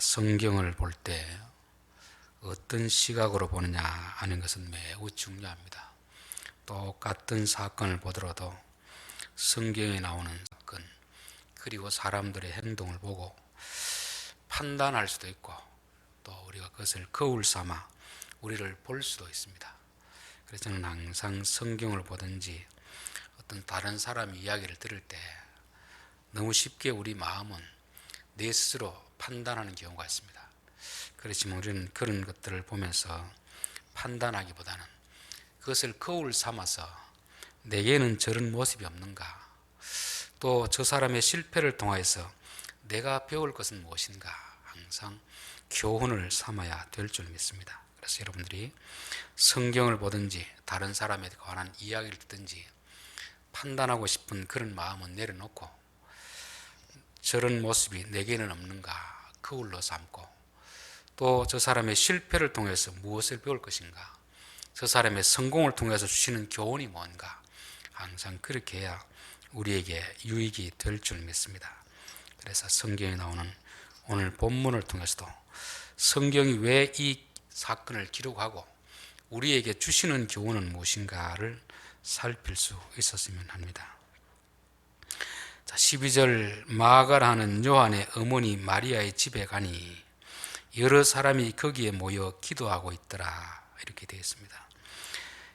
성경을 볼 때 어떤 시각으로 보느냐 하는 것은 매우 중요합니다. 똑같은 사건을 보더라도 성경에 나오는 사건 그리고 사람들의 행동을 보고 판단할 수도 있고 또 우리가 그것을 거울 삼아 우리를 볼 수도 있습니다. 그래서 저는 항상 성경을 보든지 어떤 다른 사람 이야기를 들을 때 너무 쉽게 우리 마음은 내 스스로 판단하는 경우가 있습니다. 그렇지만 우리는 그런 것들을 보면서 판단하기보다는 그것을 거울 삼아서 내게는 저런 모습이 없는가, 또 저 사람의 실패를 통하여서 내가 배울 것은 무엇인가 항상 교훈을 삼아야 될 줄 믿습니다. 그래서 여러분들이 성경을 보든지 다른 사람에 관한 이야기를 듣든지 판단하고 싶은 그런 마음은 내려놓고 저런 모습이 내게는 없는가 거울로 삼고, 또 저 사람의 실패를 통해서 무엇을 배울 것인가, 저 사람의 성공을 통해서 주시는 교훈이 뭔가 항상 그렇게 해야 우리에게 유익이 될 줄 믿습니다. 그래서 성경에 나오는 오늘 본문을 통해서도 성경이 왜 이 사건을 기록하고 우리에게 주시는 교훈은 무엇인가를 살필 수 있었으면 합니다. 12절 마가라는 요한의 어머니 마리아의 집에 가니 여러 사람이 거기에 모여 기도하고 있더라, 이렇게 되어 있습니다.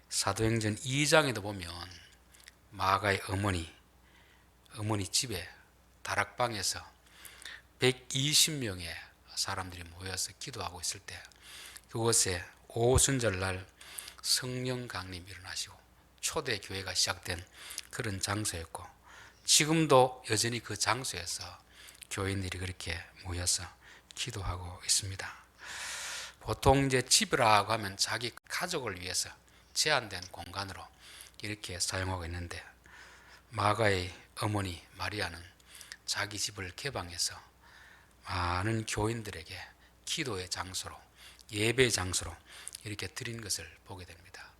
사도행전 2장에도 보면 마가의 어머니 집에 다락방에서 120명의 사람들이 모여서 기도하고 있을 때 그곳에 오순절날 성령 강림이 일어나시고 초대 교회가 시작된 그런 장소였고, 지금도 여전히 그 장소에서 교인들이 그렇게 모여서 기도하고 있습니다. 보통 이제 집이라고 하면 자기 가족을 위해서 제한된 공간으로 이렇게 사용하고 있는데, 마가의 어머니 마리아는 자기 집을 개방해서 많은 교인들에게 기도의 장소로, 예배의 장소로 이렇게 드린 것을 보게 됩니다.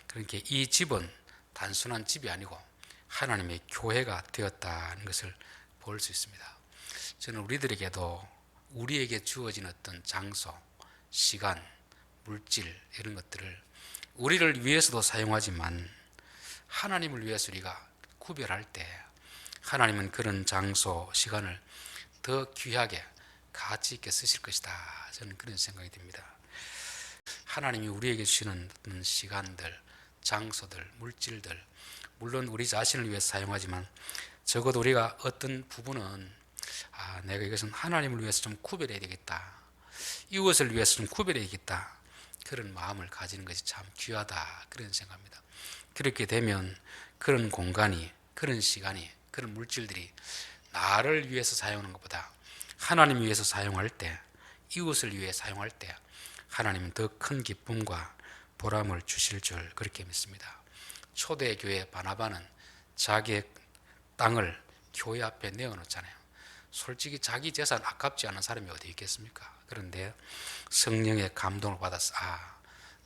그러니까 이 집은 단순한 집이 아니고 하나님의 교회가 되었다는 것을 볼 수 있습니다. 저는 우리들에게도 우리에게 주어진 어떤 장소, 시간, 물질 이런 것들을 우리를 위해서도 사용하지만 하나님을 위해서 우리가 구별할 때 하나님은 그런 장소, 시간을 더 귀하게 가치 있게 쓰실 것이다, 저는 그런 생각이 듭니다. 하나님이 우리에게 주시는 어떤 시간들, 장소들, 물질들, 물론 우리 자신을 위해서 사용하지만 적어도 우리가 어떤 부분은 내가 이것은 하나님을 위해서 좀 구별해야 되겠다, 이것을 위해서 좀 구별해야 되겠다, 그런 마음을 가지는 것이 참 귀하다, 그런 생각합니다. 그렇게 되면 그런 공간이, 그런 시간이, 그런 물질들이 나를 위해서 사용하는 것보다 하나님을 위해서 사용할 때, 이웃을 위해 사용할 때 하나님은 더 큰 기쁨과 보람을 주실 줄 그렇게 믿습니다. 초대교회 바나바는 자기의 땅을 교회 앞에 내어놓잖아요. 솔직히 자기 재산 아깝지 않은 사람이 어디 있겠습니까? 그런데 성령의 감동을 받아서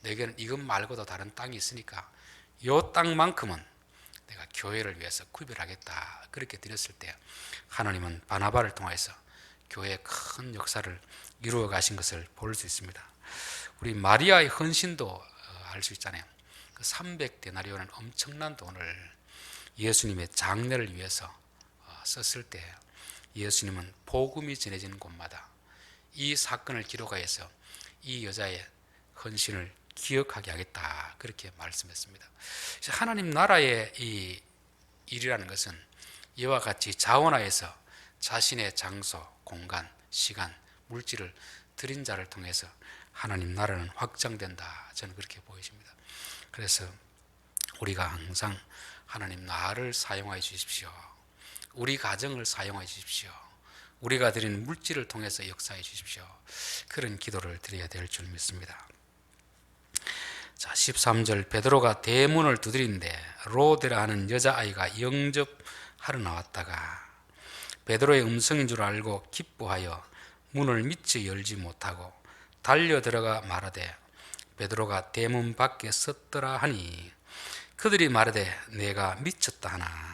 내게는 이것 말고도 다른 땅이 있으니까 이 땅만큼은 내가 교회를 위해서 구별하겠다, 그렇게 드렸을 때 하나님은 바나바를 통해서 교회의 큰 역사를 이루어 가신 것을 볼 수 있습니다. 우리 마리아의 헌신도 알 수 있잖아요. 그 300데나리온은 엄청난 돈을 예수님의 장례를 위해서 썼을 때 예수님은 복음이 전해지는 곳마다 이 사건을 기록하여서 이 여자의 헌신을 기억하게 하겠다, 그렇게 말씀했습니다. 하나님 나라의 이 일이라는 것은 이와 같이 자원하여서 자신의 장소, 공간, 시간, 물질을 드린 자를 통해서 하나님 나라는 확장된다, 저는 그렇게 보여집니다. 그래서 우리가 항상 하나님 나를 사용하여 주십시오, 우리 가정을 사용하여 주십시오, 우리가 드리는 물질을 통해서 역사해 주십시오, 그런 기도를 드려야 될 줄 믿습니다. 13절 베드로가 대문을 두드리는데 로데라 하는 여자아이가 영접하러 나왔다가 베드로의 음성인 줄 알고 기뻐하여 문을 미처 열지 못하고 달려 들어가 말하되 베드로가 대문 밖에 섰더라 하니 그들이 말하되 내가 미쳤다 하나.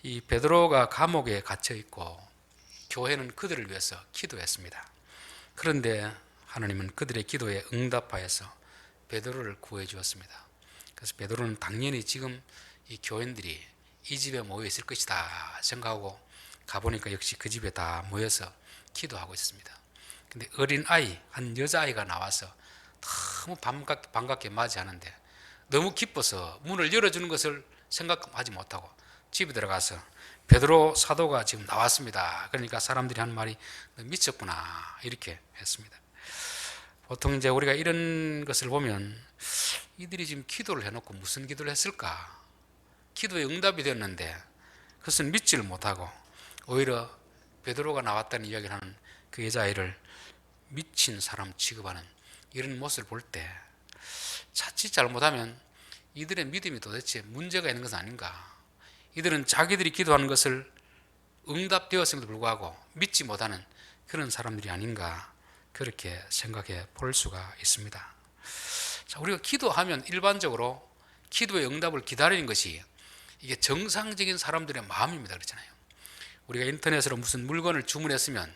이 베드로가 감옥에 갇혀 있고 교회는 그들을 위해서 기도했습니다. 그런데 하나님은 그들의 기도에 응답하여서 베드로를 구해 주었습니다. 그래서 베드로는 당연히 지금 이 교인들이 이 집에 모여 있을 것이다 생각하고 가보니까 역시 그 집에 다 모여서 기도하고 있습니다. 근데 어린 아이, 한 여자아이가 나와서 너무 반갑게 맞이하는데 너무 기뻐서 문을 열어주는 것을 생각하지 못하고 집에 들어가서 베드로 사도가 지금 나왔습니다. 그러니까 사람들이 한 말이 미쳤구나 이렇게 했습니다. 보통 이제 우리가 이런 것을 보면 이들이 지금 기도를 해놓고 무슨 기도를 했을까? 기도에 응답이 되었는데 그것은 믿지를 못하고 오히려 베드로가 나왔다는 이야기를 하는 그 여자아이를 미친 사람 취급하는 이런 모습을 볼 때 자칫 잘못하면 이들의 믿음이 도대체 문제가 있는 것은 아닌가? 이들은 자기들이 기도하는 것을 응답되었음에도 불구하고 믿지 못하는 그런 사람들이 아닌가 그렇게 생각해 볼 수가 있습니다. 자, 우리가 기도하면 일반적으로 기도의 응답을 기다리는 것이 이게 정상적인 사람들의 마음입니다. 그렇잖아요. 우리가 인터넷으로 무슨 물건을 주문했으면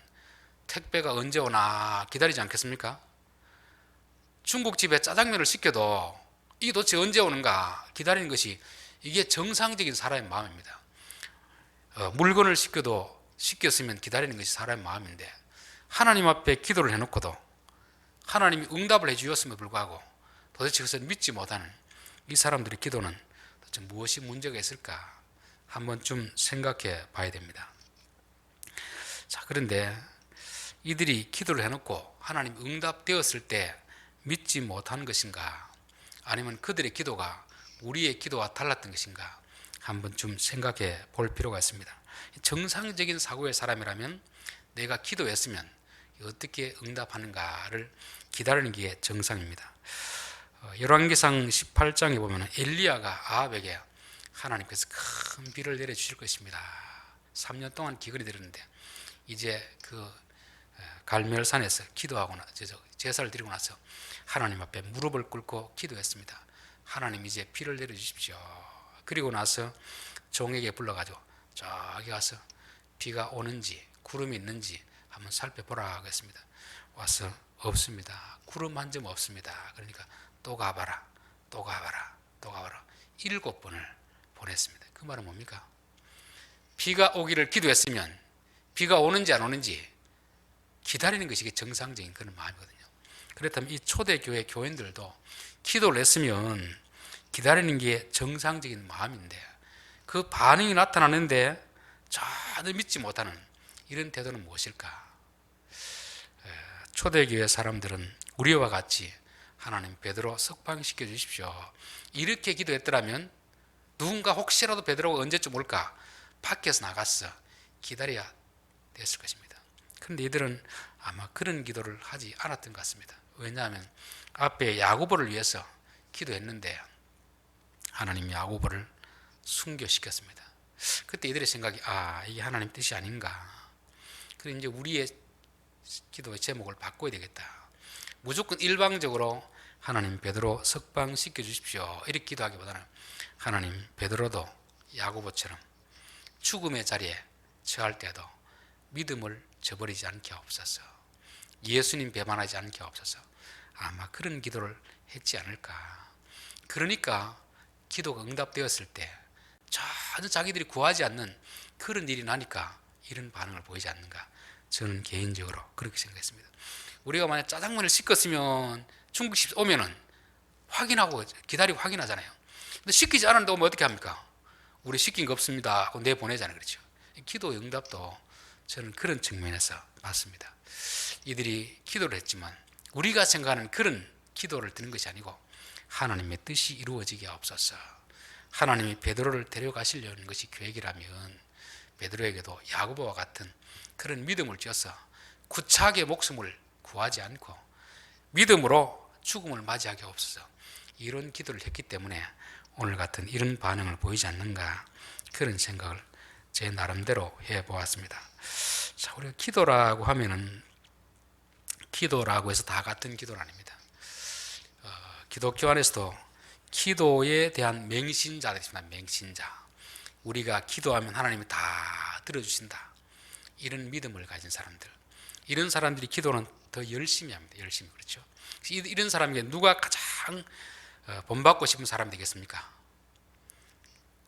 택배가 언제 오나 기다리지 않겠습니까? 중국집에 짜장면을 시켜도 이게 도대체 언제 오는가 기다리는 것이 이게 정상적인 사람의 마음입니다. 물건을 시켰으면 기다리는 것이 사람의 마음인데 하나님 앞에 기도를 해놓고도 하나님이 응답을 해주었음에도 불구하고 도대체 그것을 믿지 못하는 이 사람들의 기도는 도대체 무엇이 문제가 있을까 한번 좀 생각해 봐야 됩니다. 자, 그런데 이들이 기도를 해놓고 하나님 응답되었을 때 믿지 못한 것인가 아니면 그들의 기도가 우리의 기도와 달랐던 것인가 한번 좀 생각해 볼 필요가 있습니다. 정상적인 사고의 사람이라면 내가 기도했으면 어떻게 응답하는가를 기다리는 게 정상입니다. 열왕기상 18장에 보면 엘리야가 아합에게 하나님께서 큰 비를 내려주실 것입니다. 3년 동안 기근이 들었는데 이제 그 갈멜산에서 기도하고 제사를 드리고 나서 하나님 앞에 무릎을 꿇고 기도했습니다. 하나님 이제 비를 내려주십시오. 그리고 나서 종에게 불러가지고 저기 가서 비가 오는지 구름이 있는지 한번 살펴보라 하겠습니다. 와서 없습니다. 구름 한 점 없습니다. 그러니까 또 가봐라, 또 가봐라, 또 가봐라 7번을 보냈습니다. 그 말은 뭡니까? 비가 오기를 기도했으면 비가 오는지 안 오는지 기다리는 것이 정상적인 그런 마음이거든요. 그렇다면 이 초대교회 교인들도 기도를 했으면 기다리는 게 정상적인 마음인데 그 반응이 나타나는데 전혀 믿지 못하는 이런 태도는 무엇일까? 초대교회 사람들은 우리와 같이 하나님 베드로 석방시켜 주십시오 이렇게 기도했더라면 누군가 혹시라도 베드로가 언제쯤 올까 밖에서 나가서 기다려야 됐을 것입니다. 그런데 이들은 아마 그런 기도를 하지 않았던 것 같습니다. 왜냐하면 앞에 야고보를 위해서 기도했는데 하나님 야고보를 순교시켰습니다. 그때 이들의 생각이 이게 하나님 뜻이 아닌가. 그래서 이제 우리의 기도의 제목을 바꿔야 되겠다. 무조건 일방적으로 하나님 베드로 석방시켜 주십시오 이렇게 기도하기보다는 하나님 베드로도 야고보처럼 죽음의 자리에 처할 때도 믿음을 저버리지 않게 하옵소서. 예수님 배반하지 않게 하옵소서. 아마 그런 기도를 했지 않을까. 그러니까 기도가 응답되었을 때 전혀 자기들이 구하지 않는 그런 일이 나니까 이런 반응을 보이지 않는가. 저는 개인적으로 그렇게 생각했습니다. 우리가 만약 짜장면을 시켰으면 중국집 오면은 확인하고 기다리고 확인하잖아요. 근데 시키지 않았는데 오면 어떻게 합니까? 우리 시킨 거 없습니다 하고 내보내잖아요. 그렇죠? 기도 응답도 저는 그런 측면에서 봤습니다. 이들이 기도를 했지만 우리가 생각하는 그런 기도를 드는 것이 아니고 하나님의 뜻이 이루어지게 하옵소서. 하나님이 베드로를 데려가시려는 것이 계획이라면 베드로에게도 야고보와 같은 그런 믿음을 지어서 구차하게 목숨을 구하지 않고 믿음으로 죽음을 맞이하게 하옵소서. 이런 기도를 했기 때문에 오늘 같은 이런 반응을 보이지 않는가 그런 생각을 제 나름대로 해보았습니다. 자, 우리가 기도라고 하면은 기도라고 해서 다 같은 기도는 아닙니다. 기독교 안에서도 기도에 대한 맹신자들이 있습니다. 맹신자. 우리가 기도하면 하나님이 다 들어주신다. 이런 믿음을 가진 사람들, 이런 사람들이 기도는 더 열심히 합니다. 열심히. 그렇죠. 이런 사람에게 누가 가장 본받고 싶은 사람이 되겠습니까?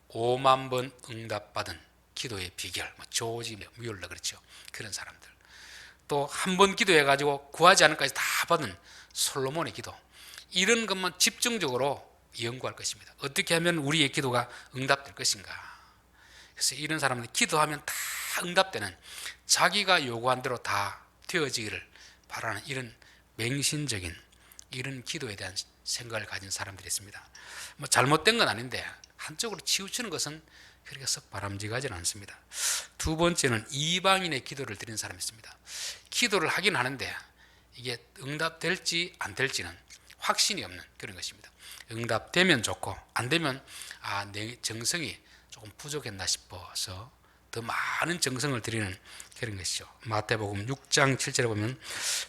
5만 번 응답받은 기도의 비결, 조지 뮬러, 그렇죠. 그런 사람들. 또 한 번 기도해가지고 구하지 않은 까지 다 받은 솔로몬의 기도, 이런 것만 집중적으로 연구할 것입니다. 어떻게 하면 우리의 기도가 응답될 것인가. 그래서 이런 사람들이 기도하면 다 응답되는, 자기가 요구한 대로 다 되어지기를 바라는 이런 맹신적인 이런 기도에 대한 생각을 가진 사람들이 있습니다. 뭐 잘못된 건 아닌데 한쪽으로 치우치는 것은 그렇게 썩 바람직하지는 않습니다. 두 번째는 이방인의 기도를 드리는 사람이 있습니다. 기도를 하긴 하는데 이게 응답될지 안 될지는 확신이 없는 그런 것입니다. 응답되면 좋고 안 되면 내 정성이 조금 부족했나 싶어서 더 많은 정성을 드리는 그런 것이죠. 마태복음 6장 7절에 보면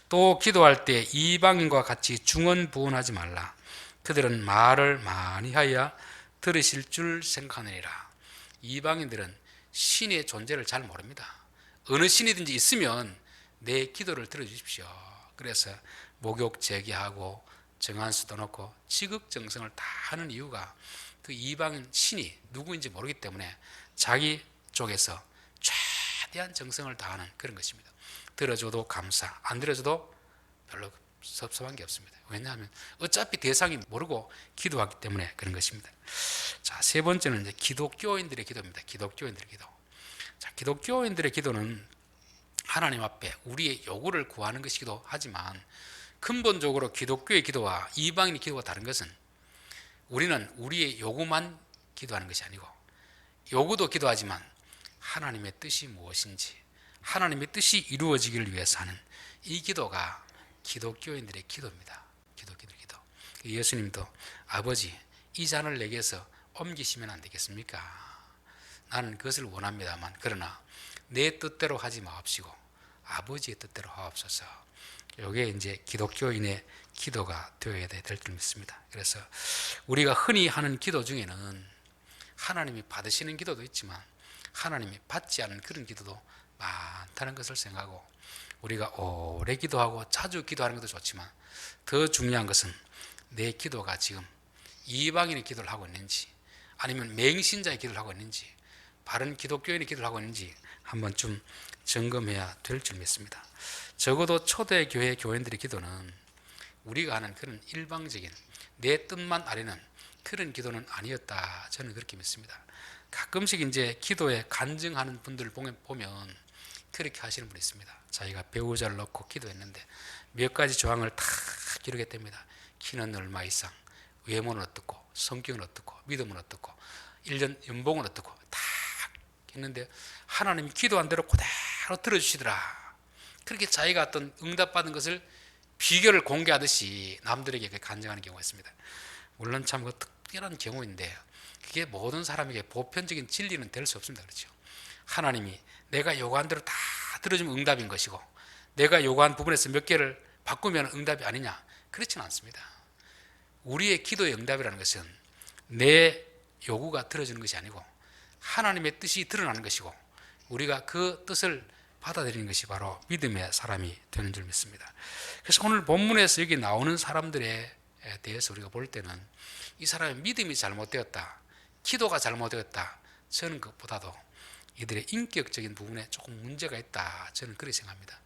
또 기도할 때 이방인과 같이 중언부언하지 말라. 그들은 말을 많이 하여 들으실 줄 생각하느니라. 이방인들은 신의 존재를 잘 모릅니다. 어느 신이든지 있으면 내 기도를 들어주십시오. 그래서 목욕 제기하고 정한수도 놓고 지극정성을 다 하는 이유가 그 이방인 신이 누구인지 모르기 때문에 자기 쪽에서 최대한 정성을 다하는 그런 것입니다. 들어줘도 감사, 안 들어줘도 별로 섭섭한 게 없습니다. 왜냐하면 어차피 대상이 모르고 기도하기 때문에 그런 것입니다. 자, 세 번째는 이제 기독교인들의 기도입니다. 기독교인들의 기도. 자, 기독교인들의 기도는 하나님 앞에 우리의 요구를 구하는 것이기도 하지만 근본적으로 기독교의 기도와 이방인의 기도가 다른 것은 우리는 우리의 요구만 기도하는 것이 아니고 요구도 기도하지만 하나님의 뜻이 무엇인지, 하나님의 뜻이 이루어지기를 위해서 하는 이 기도가 기독교인들의 기도입니다. 기독교인들의 기도. 예수님도 아버지, 이 잔을 내게서 옮기시면 안 되겠습니까? 나는 그것을 원합니다만 그러나 내 뜻대로 하지 마옵시고 아버지의 뜻대로 하옵소서. 이게 이제 기독교인의 기도가 되어야 될 줄 믿습니다. 그래서 우리가 흔히 하는 기도 중에는 하나님이 받으시는 기도도 있지만 하나님이 받지 않은 그런 기도도 많다는 것을 생각하고 우리가 오래 기도하고 자주 기도하는 것도 좋지만 더 중요한 것은 내 기도가 지금 이방인의 기도를 하고 있는지 아니면 맹신자의 기도를 하고 있는지 바른 기독교인의 기도를 하고 있는지 한번 좀 점검해야 될 줄 믿습니다. 적어도 초대교회 교인들의 기도는 우리가 하는 그런 일방적인 내 뜻만 아뢰는 그런 기도는 아니었다. 저는 그렇게 믿습니다. 가끔씩 이제 기도에 간증하는 분들을 보면 그렇게 하시는 분이 있습니다. 자기가 배우자를 놓고 기도했는데 몇 가지 조항을 다 기록했 됩니다. 키는 얼마 이상, 외모는 어떻고, 성격은 어떻고, 믿음은 어떻고, 1년 연봉은 어떻고 다 했는데 하나님이 기도한 대로 그대로 들어주시더라. 그렇게 자기가 어떤 응답받은 것을 비결을 공개하듯이 남들에게 간증하는 경우가 있습니다. 물론 참 특별한 경우인데 그게 모든 사람에게 보편적인 진리는 될 수 없습니다. 그렇죠? 하나님이 내가 요구한 대로 다 들어주면 응답인 것이고 내가 요구한 부분에서 몇 개를 바꾸면 응답이 아니냐, 그렇지는 않습니다. 우리의 기도의 응답이라는 것은 내 요구가 들어주는 것이 아니고 하나님의 뜻이 드러나는 것이고 우리가 그 뜻을 받아들이는 것이 바로 믿음의 사람이 되는 줄 믿습니다. 그래서 오늘 본문에서 여기 나오는 사람들에 대해서 우리가 볼 때는 이 사람의 믿음이 잘못되었다, 기도가 잘못되었다, 저는 그것보다도 이들의 인격적인 부분에 조금 문제가 있다, 저는 그렇게 생각합니다.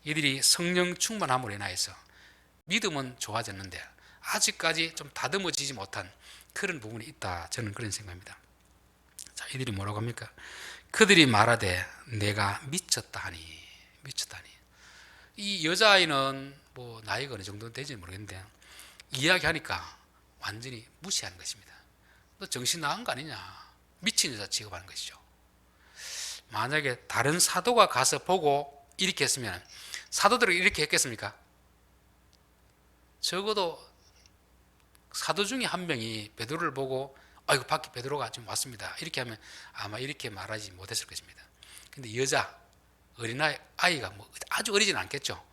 이들이 성령 충만함으로 인하여서 믿음은 좋아졌는데 아직까지 좀 다듬어지지 못한 그런 부분이 있다, 저는 그런 생각합니다. 자, 이들이 뭐라고 합니까? 그들이 말하되 내가 미쳤다 하니. 이 여자아이는 뭐 나이가 어느 정도 되지는 모르겠는데 이야기하니까 완전히 무시하는 것입니다. 너 정신 나간 거 아니냐, 미친 여자 취급하는 것이죠. 만약에 다른 사도가 가서 보고 이렇게 했으면 사도들이 이렇게 했겠습니까? 적어도 사도 중에 한 명이 베드로를 보고 아이고 밖에 베드로가 지금 왔습니다 이렇게 하면 아마 이렇게 말하지 못했을 것입니다. 근데 여자 어린아이가 뭐 아주 어리지는 않겠죠.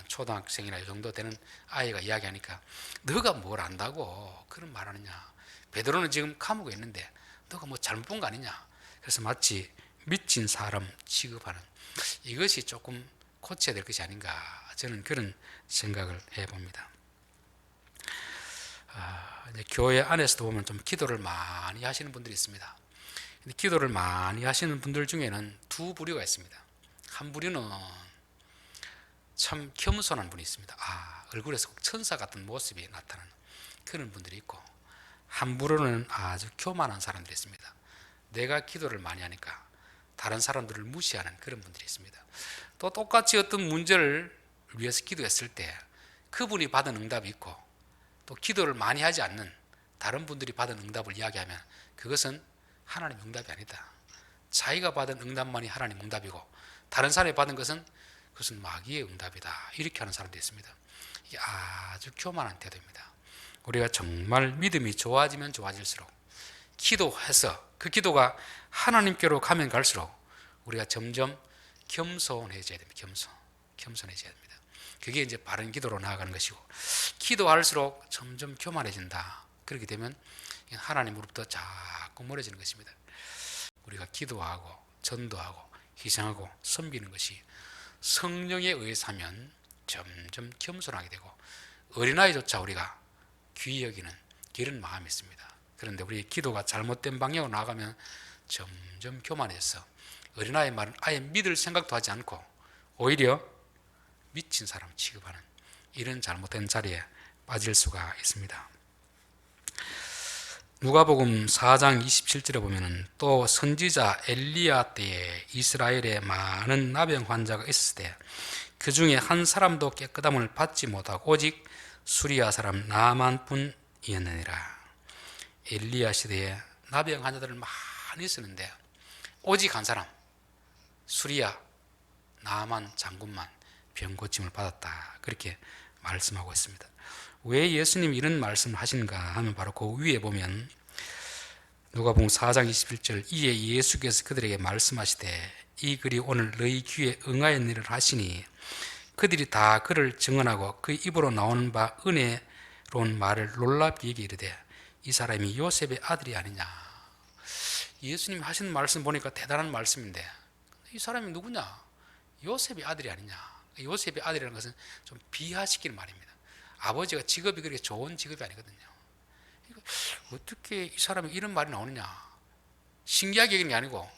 초등학생이나 이 정도 되는 아이가 이야기하니까 너가 뭘 안다고 그런 말하느냐, 베드로는 지금 감옥에 있는데 너가 뭐 잘못 본 거 아니냐. 그래서 마치 미친 사람 취급하는, 이것이 조금 고쳐야 될 것이 아닌가, 저는 그런 생각을 해봅니다. 이제 교회 안에서도 보면 좀 기도를 많이 하시는 분들이 있습니다. 근데 기도를 많이 하시는 분들 중에는 두 부류가 있습니다. 한 부류는 참 겸손한 분이 있습니다. 얼굴에서 꼭 천사 같은 모습이 나타나는 그런 분들이 있고, 한 부류는 아주 교만한 사람들이 있습니다. 내가 기도를 많이 하니까 다른 사람들을 무시하는 그런 분들이 있습니다. 또 똑같이 어떤 문제를 위해서 기도했을 때 그분이 받은 응답이 있고, 또 기도를 많이 하지 않는 다른 분들이 받은 응답을 이야기하면 그것은 하나님 응답이 아니다. 자기가 받은 응답만이 하나님 응답이고 다른 사람이 받은 것은 그것은 마귀의 응답이다. 이렇게 하는 사람도 있습니다. 이게 아주 교만한 태도입니다. 우리가 정말 믿음이 좋아지면 좋아질수록, 기도해서 그 기도가 하나님께로 가면 갈수록 우리가 점점 겸손해져야 됩니다. 겸손해져야 됩니다. 그게 이제 바른 기도로 나아가는 것이고, 기도할수록 점점 교만해진다. 그렇게 되면 하나님으로부터 자꾸 멀어지는 것입니다. 우리가 기도하고 전도하고 희생하고 섬기는 것이 성령에 의해서 하면 점점 겸손하게 되고, 어린아이조차 우리가 귀히 여기는 그런 마음이 있습니다. 그런데 우리 기도가 잘못된 방향으로 나아가면 점점 교만해서 어린아이 말은 아예 믿을 생각도 하지 않고 오히려 미친 사람 취급하는 이런 잘못된 자리에 빠질 수가 있습니다. 누가복음 4장 27절에 보면은 또 선지자 엘리야 때에 이스라엘에 많은 나병 환자가 있을 때 그 중에 한 사람도 깨끗함을 받지 못하고 오직 수리아 사람 나만뿐이었느니라. 엘리야 시대에 나병 환자들을 많이 쓰는데 오직 한 사람, 수리아 나만 장군만 병 고침을 받았다. 그렇게 말씀하고 있습니다. 왜 예수님이 이런 말씀을 하신가 하면 바로 그 위에 보면 누가복음 4장 21절, 이에 예수께서 그들에게 말씀하시되 이 글이 오늘 너희 귀에 응하였느니라 하시니 그들이 다 그를 증언하고 그 입으로 나오는 바 은혜로운 말을 놀랍게 얘기 이르되 이 사람이 요셉의 아들이 아니냐. 예수님이 하시는 말씀 보니까 대단한 말씀인데 이 사람이 누구냐? 요셉의 아들이 아니냐. 요셉의 아들이라는 것은 좀 비하시키는 말입니다. 아버지가 직업이 그렇게 좋은 직업이 아니거든요. 어떻게 이 사람이 이런 말이 나오느냐. 신기하게 여기는 게 아니고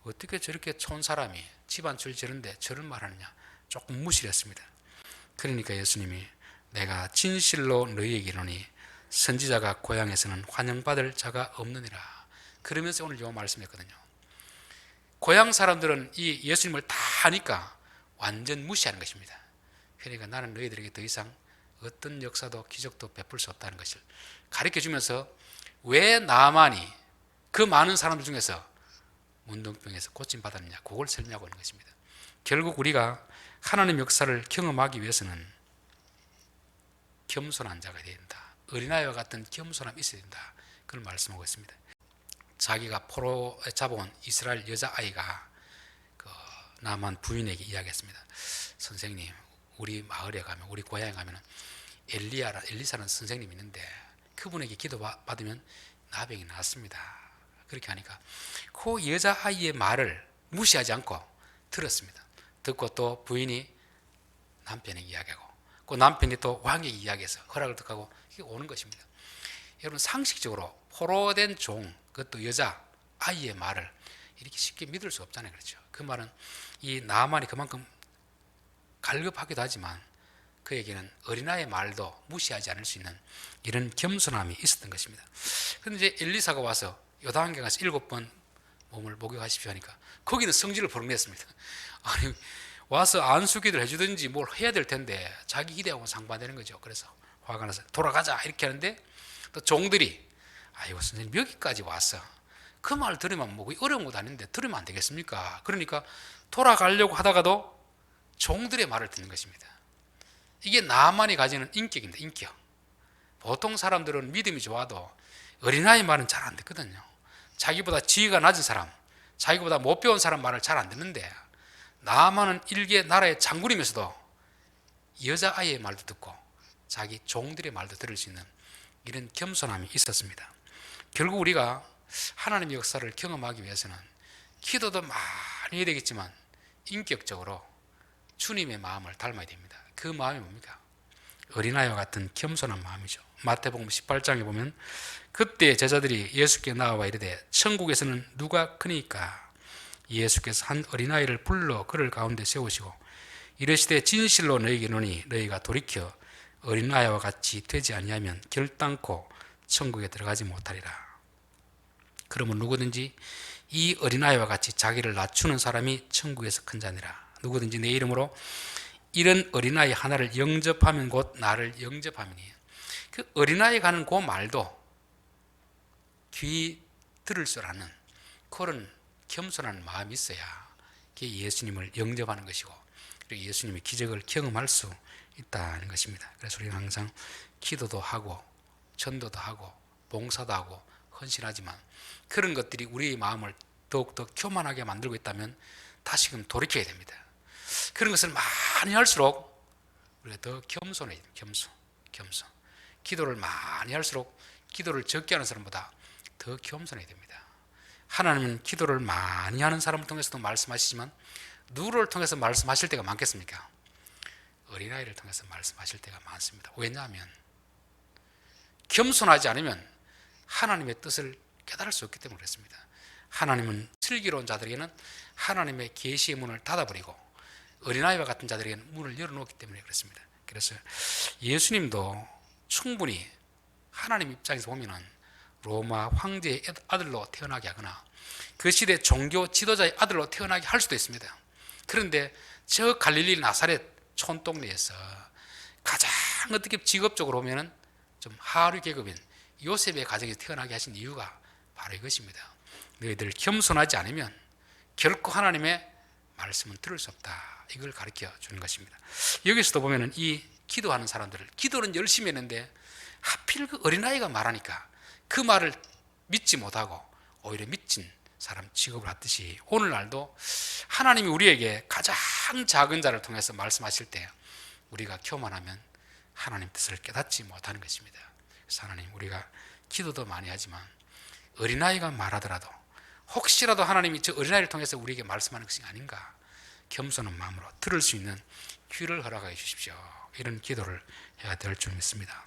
어떻게 저렇게 촌 사람이 집안 줄 저런데 저런 말 하느냐. 조금 무시를 했습니다. 그러니까 예수님이 내가 진실로 너희에게 이르노니 선지자가 고향에서는 환영받을 자가 없느니라. 그러면서 오늘 요 말씀했거든요. 고향 사람들은 이 예수님을 다 하니까 완전 무시하는 것입니다. 그러니까 나는 너희들에게 더 이상 어떤 역사도 기적도 베풀 수 없다는 것을 가르쳐주면서 왜 나만이 그 많은 사람들 중에서 문둥병에서 고침받았느냐, 그걸 설명하고 있는 것입니다. 결국 우리가 하나님 역사를 경험하기 위해서는 겸손한 자가 되어야 된다. 어린아이와 같은 겸손함이 있어야 된다. 그걸 말씀하고 있습니다. 자기가 포로에 잡아온 이스라엘 여자아이가 그 나만 부인에게 이야기했습니다. 선생님, 우리 마을에 가면, 우리 고향에 가면 엘리사라는 선생님이 있는데 그분에게 기도 받으면 나병이 낫습니다. 그렇게 하니까 그 여자아이의 말을 무시하지 않고 들었습니다. 듣고 또 부인이 남편에게 이야기하고 그 남편이 또 왕에게 이야기해서 허락을 듣고 이게 오는 것입니다. 여러분, 상식적으로 포로된 종, 그것도 여자아이의 말을 이렇게 쉽게 믿을 수 없잖아요. 그렇죠? 그 말은 이 나만이 그만큼 갈급하기도 하지만 그에게는 어린아이의 말도 무시하지 않을 수 있는 이런 겸손함이 있었던 것입니다. 그런데 이제 엘리사가 와서 요단강에 가서 7번 몸을 목욕하십시오 하니까 거기는 성질을 벌어냈습니다. 아니, 와서 안수기도를 해주든지 뭘 해야 될 텐데 자기 기대하고 상반되는 거죠. 그래서 화가 나서 돌아가자 이렇게 하는데 또 종들이 아이고 선생님 여기까지 왔어. 그 말 들으면 뭐 어려운 것도 아닌데 들으면 안 되겠습니까? 그러니까 돌아가려고 하다가도 종들의 말을 듣는 것입니다. 이게 나만이 가지는 인격입니다. 인격. 보통 사람들은 믿음이 좋아도 어린아이 말은 잘 안 듣거든요. 자기보다 지위가 낮은 사람, 자기보다 못 배운 사람 말을 잘 안 듣는데 나만은 일개 나라의 장군이면서도 여자아이의 말도 듣고 자기 종들의 말도 들을 수 있는 이런 겸손함이 있었습니다. 결국 우리가 하나님의 역사를 경험하기 위해서는 기도도 많이 해야 되겠지만 인격적으로 주님의 마음을 닮아야 됩니다. 그 마음이 뭡니까? 어린아이와 같은 겸손한 마음이죠. 마태복음 18장에 보면 그때 제자들이 예수께 나와 이르되 천국에서는 누가 크니까? 예수께서 한 어린아이를 불러 그를 가운데 세우시고 이르시되 진실로 너희에게 이르노니 너희가 돌이켜 어린아이와 같이 되지 아니하면 결단코 천국에 들어가지 못하리라. 그러면 누구든지 이 어린아이와 같이 자기를 낮추는 사람이 천국에서 큰 자니라. 누구든지 내 이름으로 이런 어린아이 하나를 영접하면 곧 나를 영접함이니. 그 어린아이가 하는 그 말도 귀 들을 줄 아는 그런 겸손한 마음이 있어야 그게 예수님을 영접하는 것이고 그리고 예수님의 기적을 경험할 수 있다는 것입니다. 그래서 우리는 항상 기도도 하고 전도도 하고 봉사도 하고 헌신하지만 그런 것들이 우리의 마음을 더욱더 교만하게 만들고 있다면 다시금 돌이켜야 됩니다. 그런 것을 많이 할수록 우리가 더 겸손해야 됩니다. 겸손. 기도를 많이 할수록 기도를 적게 하는 사람보다 더 겸손해야 됩니다. 하나님은 기도를 많이 하는 사람을 통해서도 말씀하시지만 누구를 통해서 말씀하실 때가 많겠습니까? 어린아이를 통해서 말씀하실 때가 많습니다. 왜냐하면 겸손하지 않으면 하나님의 뜻을 깨달을 수 없기 때문에 그렇습니다. 하나님은 슬기로운 자들에게는 하나님의 계시의 문을 닫아버리고 어린아이와 같은 자들에게는 문을 열어놓기 때문에 그렇습니다. 그래서 예수님도 충분히 하나님 입장에서 보면은 로마 황제의 아들로 태어나게 하거나 그 시대 종교 지도자의 아들로 태어나게 할 수도 있습니다. 그런데 저 갈릴리 나사렛 촌동네에서 가장 어떻게 직업적으로 보면은 좀 하류 계급인 요셉의 가정에 태어나게 하신 이유가 바로 이것입니다. 너희들 겸손하지 않으면 결코 하나님의 말씀은 들을 수 없다. 이걸 가르쳐 주는 것입니다. 여기서도 보면은 이 기도하는 사람들을 기도는 열심히 했는데 하필 그 어린아이가 말하니까 그 말을 믿지 못하고 오히려 미친 사람 취급을 하듯이 오늘날도 하나님이 우리에게 가장 작은 자를 통해서 말씀하실 때 우리가 교만하면 하나님 뜻을 깨닫지 못하는 것입니다. 그래서 하나님 우리가 기도도 많이 하지만 어린아이가 말하더라도 혹시라도 하나님이 저 어린아이를 통해서 우리에게 말씀하는 것이 아닌가 겸손한 마음으로 들을 수 있는 귀를 허락해 주십시오. 이런 기도를 해야 될 줄 믿습니다.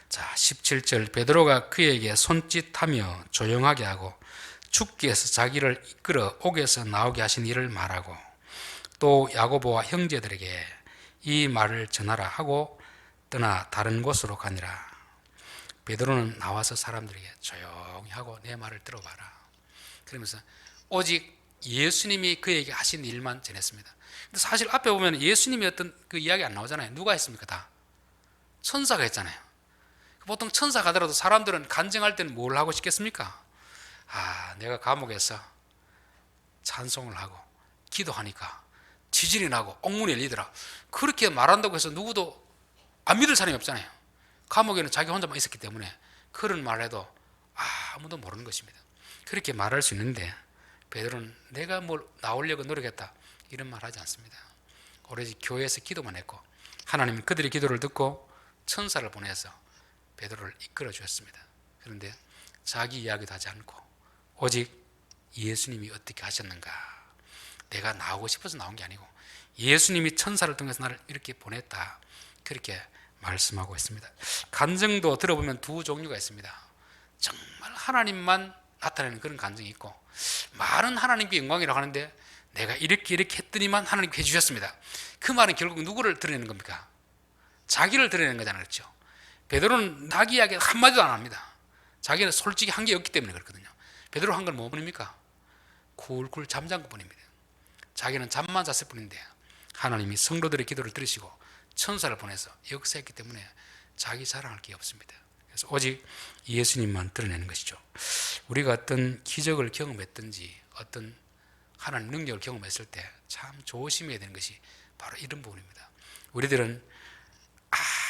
자, 17절 베드로가 그에게 손짓하며 조용하게 하고 주께서 자기를 이끌어 옥에서 나오게 하신 일을 말하고 또 야고보와 형제들에게 이 말을 전하라 하고 떠나 다른 곳으로 가니라. 베드로는 나와서 사람들에게 조용히 하고 내 말을 들어봐라. 그러면서 오직 예수님이 그에게 하신 일만 전했습니다. 근데 사실 앞에 보면 예수님이 어떤 그 이야기 안 나오잖아요. 누가 했습니까? 다 천사가 했잖아요. 보통 천사 가더라도 사람들은 간증할 때는 뭘 하고 싶겠습니까? 내가 감옥에서 찬송을 하고 기도하니까 지진이 나고 옥문이 열리더라. 그렇게 말한다고 해서 누구도 안 믿을 사람이 없잖아요. 감옥에는 자기 혼자만 있었기 때문에 그런 말을 해도 아무도 모르는 것입니다. 그렇게 말할 수 있는데 베드로는 내가 뭘 나오려고 노력했다 이런 말 하지 않습니다. 오로지 교회에서 기도만 했고 하나님은 그들의 기도를 듣고 천사를 보내서 베드로를 이끌어 주었습니다. 그런데 자기 이야기도 하지 않고 오직 예수님이 어떻게 하셨는가, 내가 나오고 싶어서 나온 게 아니고 예수님이 천사를 통해서 나를 이렇게 보냈다, 그렇게 말씀하고 있습니다. 간증도 들어보면 두 종류가 있습니다. 정말 하나님만 나타내는 그런 간증이 있고 말은 하나님께 영광이라고 하는데 내가 이렇게 했더니만 하나님께 해주셨습니다. 그 말은 결국 누구를 드러내는 겁니까? 자기를 드러내는 거잖아요. 그렇죠? 베드로는 자기 이야기 한마디도 안 합니다. 자기는 솔직히 한 게 없기 때문에 그렇거든요. 베드로 한 건 뭐뿐입니까? 굴굴 잠잔 것뿐입니다. 자기는 잠만 잤을 뿐인데 하나님이 성도들의 기도를 들으시고 천사를 보내서 역사했기 때문에 자기 자랑할 게 없습니다. 그래서 오직 예수님만 드러내는 것이죠. 우리가 어떤 기적을 경험했든지 어떤 하나님 능력을 경험했을 때 참 조심해야 되는 것이 바로 이런 부분입니다. 우리들은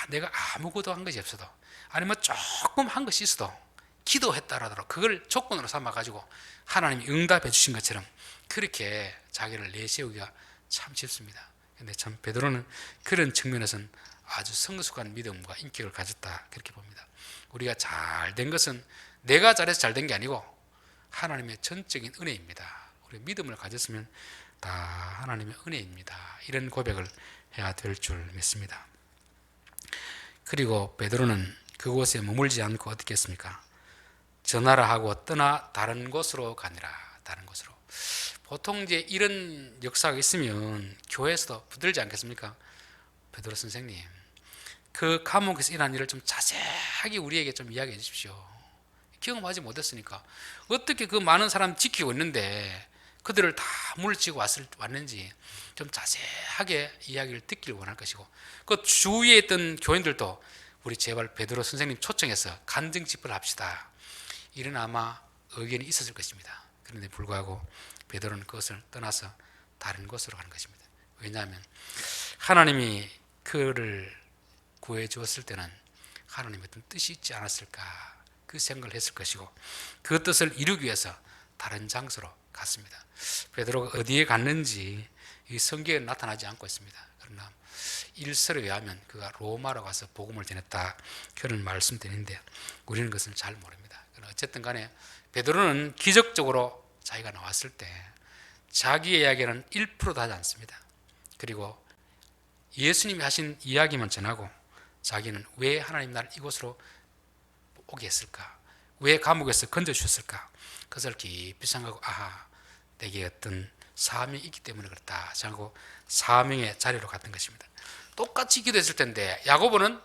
내가 아무것도 한 것이 없어도 아니면 조금 한 것이 있어도 기도했다라도 그걸 조건으로 삼아가지고 하나님이 응답해 주신 것처럼 그렇게 자기를 내세우기가 참 쉽습니다. 근데 참 베드로는 그런 측면에서는 아주 성숙한 믿음과 인격을 가졌다, 그렇게 봅니다. 우리가 잘 된 것은 내가 잘해서 잘 된 게 아니고 하나님의 전적인 은혜입니다. 우리 믿음을 가졌으면 다 하나님의 은혜입니다. 이런 고백을 해야 될 줄 믿습니다. 그리고 베드로는 그곳에 머물지 않고 어떻게 했습니까? 전하라 하고 떠나 다른 곳으로 가니라. 다른 곳으로. 보통 이제 이런 역사가 있으면 교회에서도 붙들지 않겠습니까? 베드로 선생님, 그 감옥에서 일어난 일을 좀 자세하게 우리에게 좀 이야기해 주십시오. 경험하지 못했으니까 어떻게 그 많은 사람 지키고 있는데 그들을 다 물리치고 왔는지 좀 자세하게 이야기를 듣기를 원할 것이고, 그 주위에 있던 교인들도 우리 제발 베드로 선생님 초청해서 간증 집회를 합시다, 이런 아마 의견이 있었을 것입니다. 그런데 불구하고 베드로는 그것을 떠나서 다른 곳으로 가는 것입니다. 왜냐하면 하나님이 그를 구해 주었을 때는 하나님의 어떤 뜻이 있지 않았을까, 그 생각을 했을 것이고, 그 뜻을 이루기 위해서 다른 장소로 갔습니다. 베드로가 어디에 갔는지 이 성경에 나타나지 않고 있습니다. 그러나 일설에 의하면 그가 로마로 가서 복음을 전했다, 그런 말씀드리는데 우리는 그것을 잘 모릅니다. 어쨌든 간에 베드로는 기적적으로 자기가 나왔을 때 자기의 이야기는 1%도 하지 않습니다. 그리고 예수님이 하신 이야기만 전하고 자기는 왜 하나님 나를 이곳으로 오게 했을까, 왜 감옥에서 건져주셨을까, 그것을 깊이 생각하고 내게 어떤 사명이 있기 때문에 그렇다 생각하고 사명의 자리로 갔던 것입니다. 똑같이 기도했을 텐데 야고보는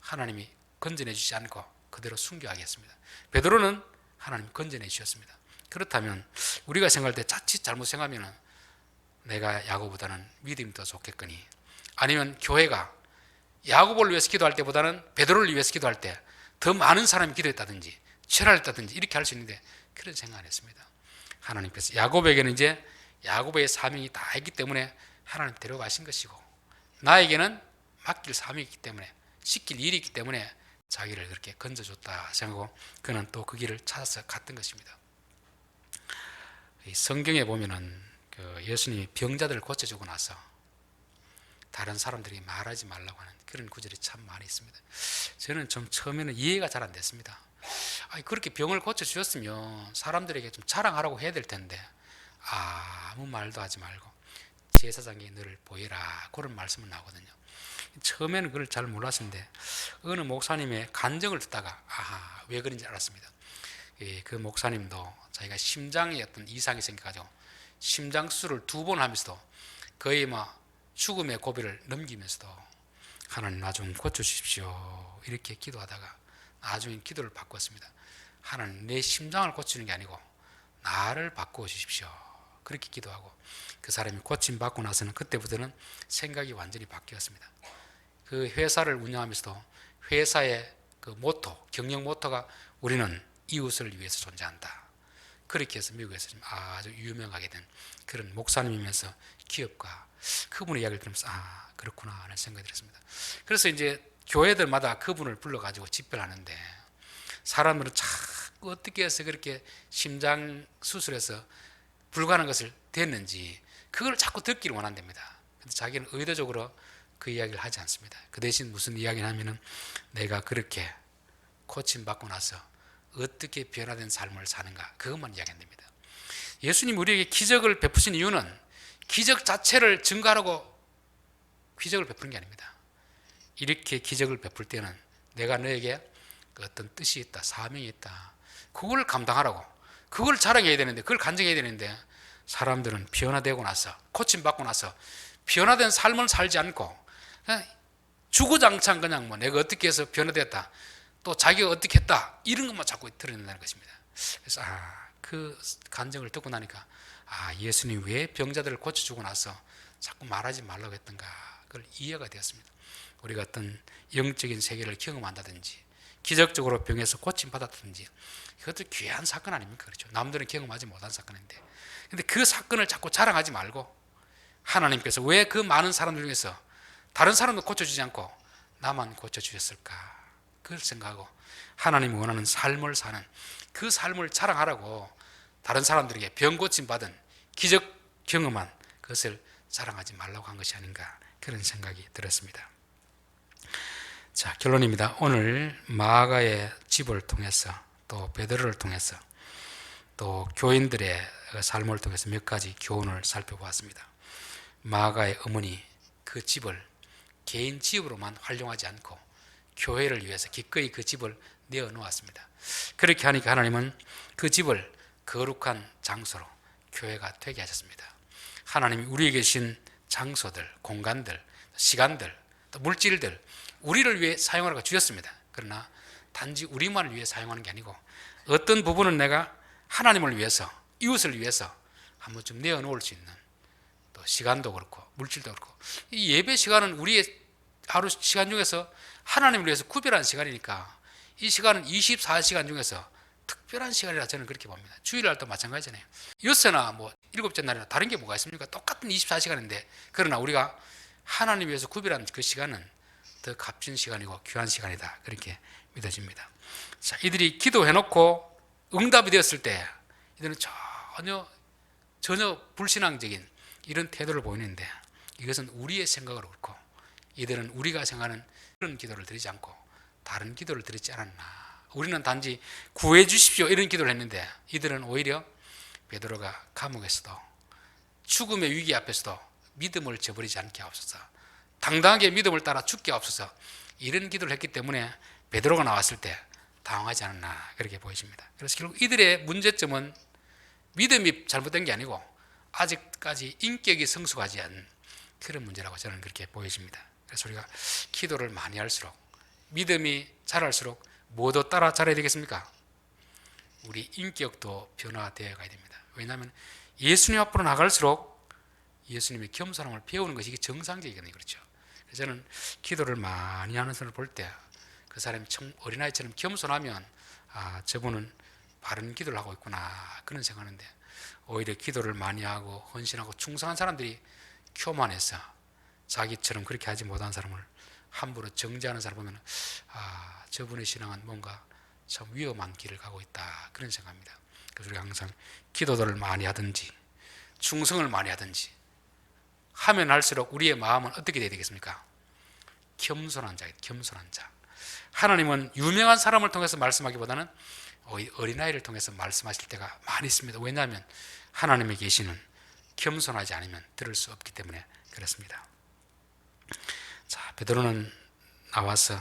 하나님이 건져내 주지 않고 그대로 순교하게 했습니다. 베드로는 하나님이 건져내 주셨습니다. 그렇다면 우리가 생각할 때 자칫 잘못 생각하면 내가 야고보다는 믿음이 더 좋겠거니, 아니면 교회가 야고보를 위해서 기도할 때보다는 베드로를 위해서 기도할 때 더 많은 사람이 기도했다든지 철학했다든지 이렇게 할 수 있는데 그런 생각을 했습니다. 하나님께서 야고보에게는 이제 야고보의 사명이 다 있기 때문에 하나님 데려가신 것이고, 나에게는 맡길 사명이 있기 때문에, 시킬 일이 있기 때문에 자기를 그렇게 건져줬다 생각하고 그는 또 그 길을 찾아서 갔던 것입니다. 성경에 보면은 예수님이 병자들을 고쳐주고 나서 다른 사람들이 말하지 말라고 하는 그런 구절이 참 많이 있습니다. 저는 좀 처음에는 이해가 잘 안 됐습니다. 그렇게 병을 고쳐주셨으면 사람들에게 좀 자랑하라고 해야 될 텐데 아무 말도 하지 말고 제사장에게 너를 보이라, 그런 말씀은 나오거든요. 처음에는 그걸 잘 몰랐는데 어느 목사님의 간증을 듣다가 왜 그런지 알았습니다. 그 목사님도 자기가 심장에 어떤 이상이 생겨가지고 심장 수술을 2번 하면서도 거의 죽음의 고비를 넘기면서도 하나님 나 좀 고쳐주십시오 이렇게 기도하다가 나중에 기도를 바꿨습니다. 하나님 내 심장을 고치는 게 아니고 나를 바꾸어 주십시오, 그렇게 기도하고 그 사람이 고침받고 나서는 그때부터는 생각이 완전히 바뀌었습니다. 그 회사를 운영하면서도 회사의 그 모토, 경영 모토가 우리는 이웃을 위해서 존재한다, 그렇게 해서 미국에서 좀 아주 유명하게 된 그런 목사님이면서 기업가, 그분의 이야기를 들으면서 그렇구나 하는 생각이 들었습니다. 그래서 이제 교회들마다 그분을 불러가지고 집회를 하는데 사람들은 자꾸 어떻게 해서 그렇게 심장 수술해서 불가능한 것을 됐는지 그걸 자꾸 듣기를 원한답니다. 근데 자기는 의도적으로 그 이야기를 하지 않습니다. 그 대신 무슨 이야기를 하면은 내가 그렇게 고침받고 나서 어떻게 변화된 삶을 사는가, 그것만 이야기한답니다. 예수님 우리에게 기적을 베푸신 이유는 기적 자체를 증거하라고 기적을 베푸는 게 아닙니다. 이렇게 기적을 베풀 때는 내가 너에게 어떤 뜻이 있다, 사명이 있다, 그걸 감당하라고, 그걸 자랑해야 되는데, 그걸 간증해야 되는데 사람들은 변화되고 나서, 고침받고 나서 변화된 삶을 살지 않고 그냥 주구장창 그냥 내가 어떻게 해서 변화됐다, 또 자기가 어떻게 했다, 이런 것만 자꾸 드러낸다는 것입니다. 그래서 그 간증을 듣고 나니까 예수님 왜 병자들을 고쳐주고 나서 자꾸 말하지 말라고 했던가, 그걸 이해가 되었습니다. 우리가 어떤 영적인 세계를 경험한다든지 기적적으로 병에서 고침받았다든지 그것도 귀한 사건 아닙니까? 그렇죠? 남들은 경험하지 못한 사건인데, 근데 그 사건을 자꾸 자랑하지 말고 하나님께서 왜 그 많은 사람들 중에서 다른 사람도 고쳐주지 않고 나만 고쳐주셨을까, 그걸 생각하고 하나님이 원하는 삶을 사는 그 삶을 자랑하라고 다른 사람들에게 병 고침 받은 기적 경험한 그것을 자랑하지 말라고 한 것이 아닌가, 그런 생각이 들었습니다. 자, 결론입니다. 오늘 마가의 집을 통해서 또 베드로를 통해서 또 교인들의 삶을 통해서 몇 가지 교훈을 살펴보았습니다. 마아가의 어머니 그 집을 개인 집으로만 활용하지 않고 교회를 위해서 기꺼이 그 집을 내어놓았습니다. 그렇게 하니까 하나님은 그 집을 거룩한 장소로 교회가 되게 하셨습니다. 하나님이 우리에게 주신 장소들, 공간들, 시간들, 또 물질들 우리를 위해 사용하라고 주셨습니다. 그러나 단지 우리만을 위해 사용하는 게 아니고 어떤 부분은 내가 하나님을 위해서, 이웃을 위해서 한번 좀 내어놓을 수 있는 또 시간도 그렇고 물질도 그렇고, 이 예배 시간은 우리의 하루 시간 중에서 하나님을 위해서 구별한 시간이니까 이 시간은 24시간 중에서 특별한 시간이라 저는 그렇게 봅니다. 주일날도 마찬가지잖아요. 엿새나 뭐 일곱째 날이나 다른 게 뭐가 있습니까? 똑같은 24시간인데, 그러나 우리가 하나님 위해서 구별한 그 시간은 더 값진 시간이고 귀한 시간이다, 그렇게 믿어집니다. 자, 이들이 기도해놓고 응답이 되었을 때 이들은 전혀 불신앙적인 이런 태도를 보이는데, 이것은 우리의 생각으로 그렇고 이들은 우리가 생각하는 그런 기도를 드리지 않고 다른 기도를 드리지 않았나. 우리는 단지 구해 주십시오 이런 기도를 했는데 이들은 오히려 베드로가 감옥에서도 죽음의 위기 앞에서도 믿음을 저버리지 않게 하옵소서, 당당하게 믿음을 따라 죽게 하옵소서, 이런 기도를 했기 때문에 베드로가 나왔을 때 당황하지 않았나, 그렇게 보여집니다. 그래서 결국 이들의 문제점은 믿음이 잘못된 게 아니고 아직까지 인격이 성숙하지 않은 그런 문제라고 저는 그렇게 보여집니다. 그래서 우리가 기도를 많이 할수록, 믿음이 자랄수록 뭐도 따라 자라야 되겠습니까? 우리 인격도 변화되어 가야 됩니다. 왜냐하면 예수님 앞으로 나갈수록 예수님의 겸손함을 배우는 것이 정상적이거든요. 그렇죠? 그래서 저는 기도를 많이 하는 사람을 볼 때 그 사람이 어린아이처럼 겸손하면 저분은 바른 기도를 하고 있구나, 그런 생각하는데, 오히려 기도를 많이 하고 헌신하고 충성한 사람들이 교만해서 자기처럼 그렇게 하지 못한 사람을 함부로 정죄하는 사람 보면 저분의 신앙은 뭔가 참 위험한 길을 가고 있다, 그런 생각합니다. 그래서 우리가 항상 기도들을 많이 하든지 충성을 많이 하든지 하면 할수록 우리의 마음은 어떻게 돼야 되겠습니까? 겸손한 자예요. 겸손한 자. 하나님은 유명한 사람을 통해서 말씀하기보다는 어린아이를 통해서 말씀하실 때가 많이 있습니다. 왜냐하면 하나님의 계시는 겸손하지 않으면 들을 수 없기 때문에 그렇습니다. 자, 베드로는 나와서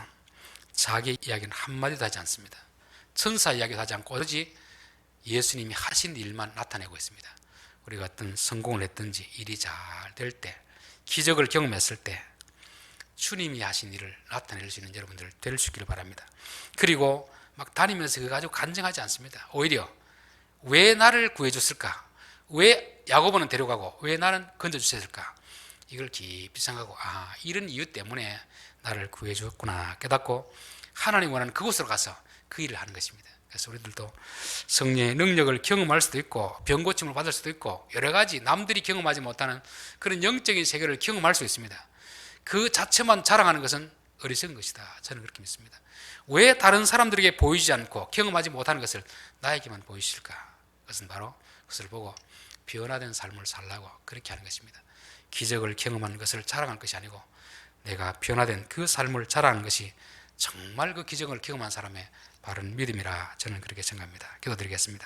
자기 이야기는 한마디도 하지 않습니다. 천사 이야기도 하지 않고 오로지 예수님이 하신 일만 나타내고 있습니다. 우리가 어떤 성공을 했든지 일이 잘 될 때, 기적을 경험했을 때 주님이 하신 일을 나타낼 수 있는 여러분들 될 수 있기를 바랍니다. 그리고 막 다니면서 그거 가지고 간증하지 않습니다. 오히려 왜 나를 구해줬을까? 왜 야고보는 데려가고 왜 나는 건져주셨을까? 이걸 깊이 생각하고 이런 이유 때문에 나를 구해주었구나 깨닫고 하나님 원하는 그곳으로 가서 그 일을 하는 것입니다. 그래서 우리들도 성령의 능력을 경험할 수도 있고 병고침을 받을 수도 있고 여러 가지 남들이 경험하지 못하는 그런 영적인 세계를 경험할 수 있습니다. 그 자체만 자랑하는 것은 어리석은 것이다, 저는 그렇게 믿습니다. 왜 다른 사람들에게 보이지 않고 경험하지 못하는 것을 나에게만 보이실까? 그것은 바로 그것을 보고 변화된 삶을 살라고 그렇게 하는 것입니다. 기적을 경험한 것을 자랑할 것이 아니고 내가 변화된 그 삶을 자랑하는 것이 정말 그 기적을 경험한 사람의 바른 믿음이라 저는 그렇게 생각합니다. 기도드리겠습니다.